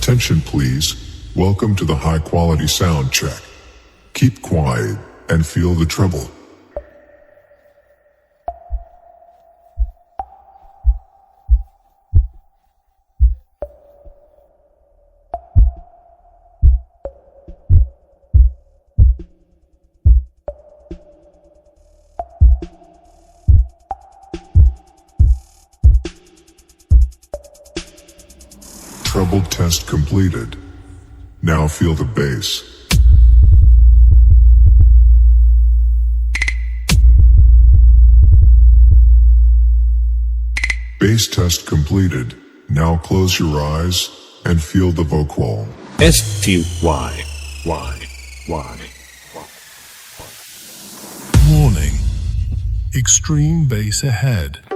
Attention please, welcome to the high quality sound check. Keep quiet and feel the treble. Treble test completed. Now feel the bass. Bass test completed. Now close your eyes and feel the vocal. S-T-Y. Warning. Extreme bass ahead.